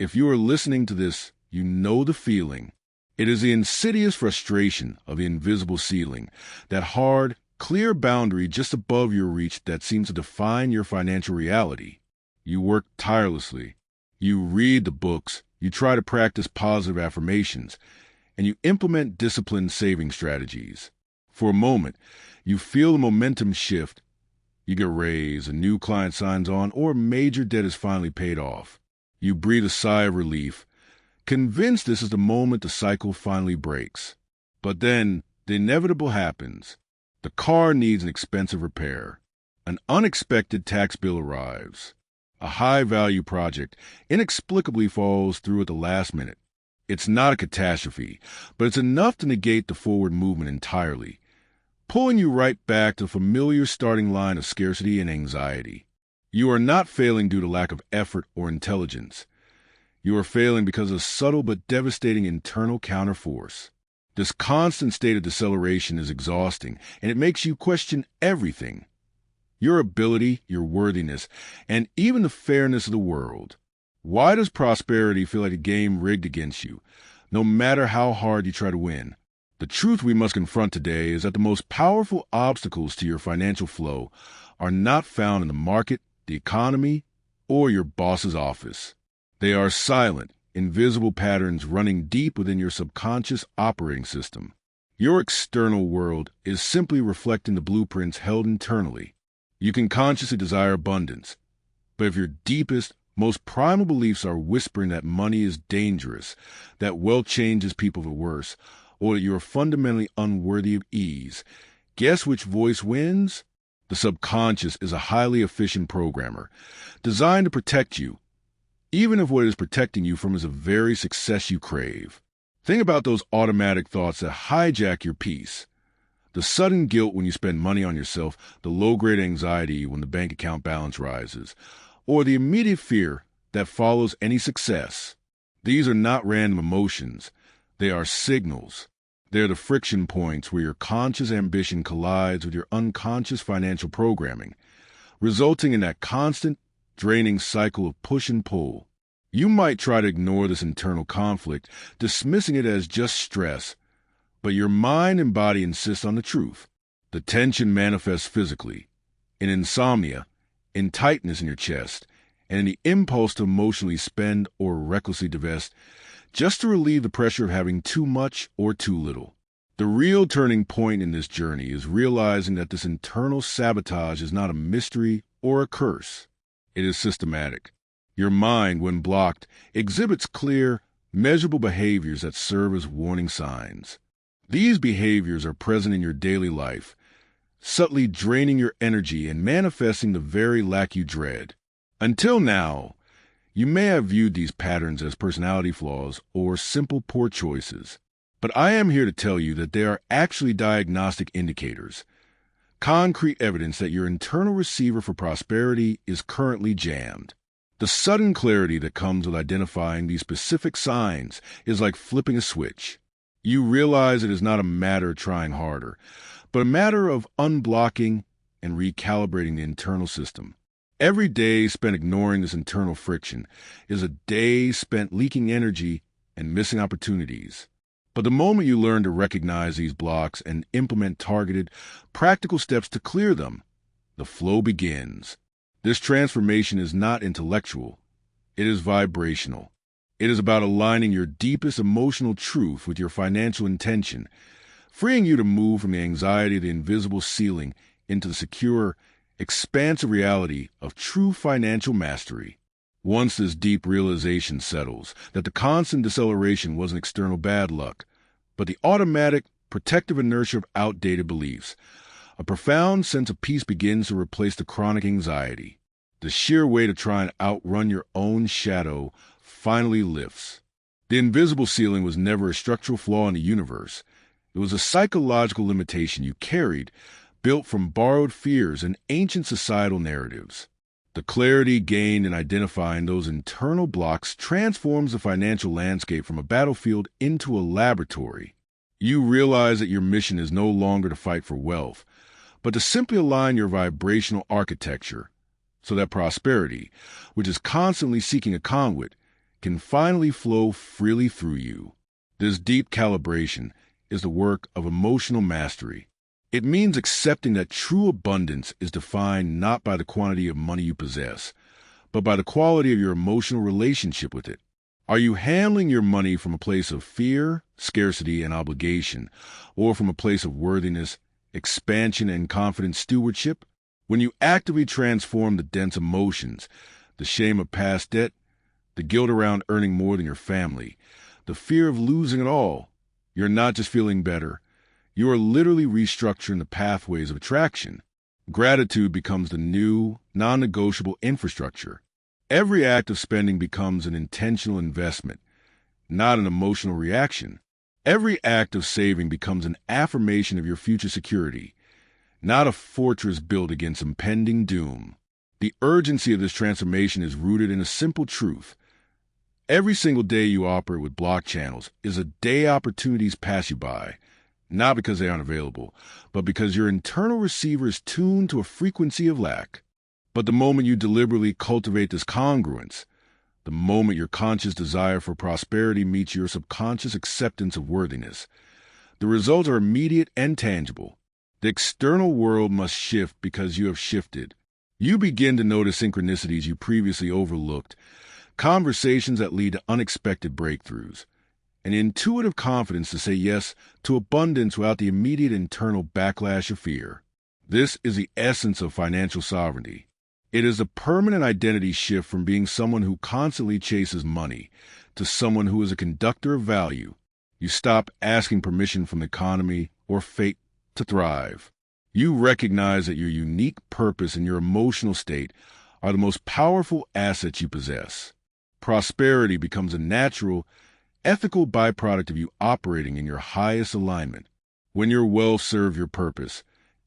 If you are listening to this, you know the feeling. It is the insidious frustration of the invisible ceiling, that hard, clear boundary just above your reach that seems to define your financial reality. You work tirelessly. You read the books. You try to practice positive affirmations, and you implement disciplined saving strategies. For a moment, you feel the momentum shift. You get a raise, a new client signs on, or a major debt is finally paid off. You breathe a sigh of relief, convinced this is the moment the cycle finally breaks. But then, the inevitable happens. The car needs an expensive repair. An unexpected tax bill arrives. A high-value project inexplicably falls through at the last minute. It's not a catastrophe, but it's enough to negate the forward movement entirely, pulling you right back to the familiar starting line of scarcity and anxiety. You are not failing due to lack of effort or intelligence. You are failing because of a subtle but devastating internal counterforce. This constant state of deceleration is exhausting, and it makes you question everything. Your ability, your worthiness, and even the fairness of the world. Why does prosperity feel like a game rigged against you, no matter how hard you try to win? The truth we must confront today is that the most powerful obstacles to your financial flow are not found in the market, the economy, or your boss's office. They are silent, invisible patterns running deep within your subconscious operating system. Your external world is simply reflecting the blueprints held internally. You can consciously desire abundance, but if your deepest, most primal beliefs are whispering that money is dangerous, that wealth changes people for worse, or that you are fundamentally unworthy of ease, guess which voice wins? The subconscious is a highly efficient programmer, designed to protect you, even if what it is protecting you from is the very success you crave. Think about those automatic thoughts that hijack your peace. The sudden guilt when you spend money on yourself, the low-grade anxiety when the bank account balance rises, or the immediate fear that follows any success. These are not random emotions. They are signals. They are the friction points where your conscious ambition collides with your unconscious financial programming, resulting in that constant, draining cycle of push and pull. You might try to ignore this internal conflict, dismissing it as just stress, but your mind and body insist on the truth. The tension manifests physically, in insomnia, in tightness in your chest, and in the impulse to emotionally spend or recklessly divest, just to relieve the pressure of having too much or too little. The real turning point in this journey is realizing that this internal sabotage is not a mystery or a curse. It is systematic. Your mind, when blocked, exhibits clear, measurable behaviors that serve as warning signs. These behaviors are present in your daily life, subtly draining your energy and manifesting the very lack you dread. Until now, you may have viewed these patterns as personality flaws or simple poor choices, but I am here to tell you that they are actually diagnostic indicators, concrete evidence that your internal receiver for prosperity is currently jammed. The sudden clarity that comes with identifying these specific signs is like flipping a switch. You realize it is not a matter of trying harder, but a matter of unblocking and recalibrating the internal system. Every day spent ignoring this internal friction is a day spent leaking energy and missing opportunities. But the moment you learn to recognize these blocks and implement targeted, practical steps to clear them, the flow begins. This transformation is not intellectual. It is vibrational. It is about aligning your deepest emotional truth with your financial intention, freeing you to move from the anxiety of the invisible ceiling into the secure, expansive reality of true financial mastery. Once this deep realization settles that the constant deceleration wasn't external bad luck, but the automatic, protective inertia of outdated beliefs, a profound sense of peace begins to replace the chronic anxiety. The sheer weight of trying to outrun your own shadow finally lifts. The invisible ceiling was never a structural flaw in the universe. It was a psychological limitation you carried, built from borrowed fears and ancient societal narratives. The clarity gained in identifying those internal blocks transforms the financial landscape from a battlefield into a laboratory. You realize that your mission is no longer to fight for wealth, but to simply align your vibrational architecture so that prosperity, which is constantly seeking a conduit, can finally flow freely through you. This deep calibration is the work of emotional mastery. It means accepting that true abundance is defined not by the quantity of money you possess, but by the quality of your emotional relationship with it. Are you handling your money from a place of fear, scarcity, and obligation, or from a place of worthiness, expansion, and confident stewardship? When you actively transform the dense emotions, the shame of past debt, the guilt around earning more than your family, the fear of losing it all, you're not just feeling better. You are literally restructuring the pathways of attraction. Gratitude becomes the new, non-negotiable infrastructure. Every act of spending becomes an intentional investment, not an emotional reaction. Every act of saving becomes an affirmation of your future security, not a fortress built against impending doom. The urgency of this transformation is rooted in a simple truth. Every single day you operate with block channels is a day opportunities pass you by, not because they aren't available, but because your internal receiver is tuned to a frequency of lack. But the moment you deliberately cultivate this congruence, the moment your conscious desire for prosperity meets your subconscious acceptance of worthiness, the results are immediate and tangible. The external world must shift because you have shifted. You begin to notice synchronicities you previously overlooked, conversations that lead to unexpected breakthroughs, an intuitive confidence to say yes to abundance without the immediate internal backlash of fear. This is the essence of financial sovereignty. It is a permanent identity shift from being someone who constantly chases money to someone who is a conductor of value. You stop asking permission from the economy or fate to thrive. You recognize that your unique purpose and your emotional state are the most powerful assets you possess. Prosperity becomes a natural, ethical byproduct of you operating in your highest alignment. When your wealth serves your purpose,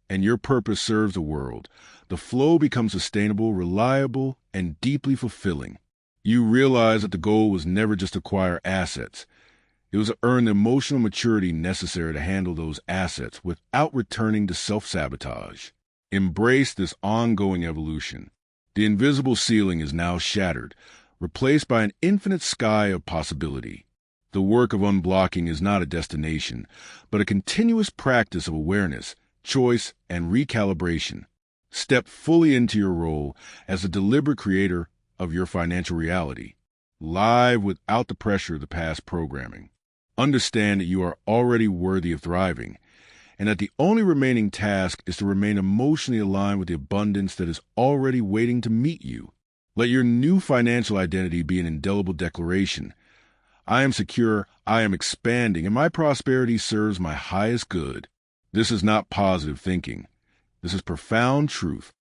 and your purpose serves the world, the flow becomes sustainable, reliable, and deeply fulfilling. You realize that the goal was never just to acquire assets. It was to earn the emotional maturity necessary to handle those assets without returning to self-sabotage. Embrace this ongoing evolution. The invisible ceiling is now shattered, replaced by an infinite sky of possibility. The work of unblocking is not a destination, but a continuous practice of awareness, choice, and recalibration. Step fully into your role as the deliberate creator of your financial reality, live without the pressure of the past programming. Understand that you are already worthy of thriving, and that the only remaining task is to remain emotionally aligned with the abundance that is already waiting to meet you. Let your new financial identity be an indelible declaration. I am secure, I am expanding, and my prosperity serves my highest good. This is not positive thinking. This is profound truth.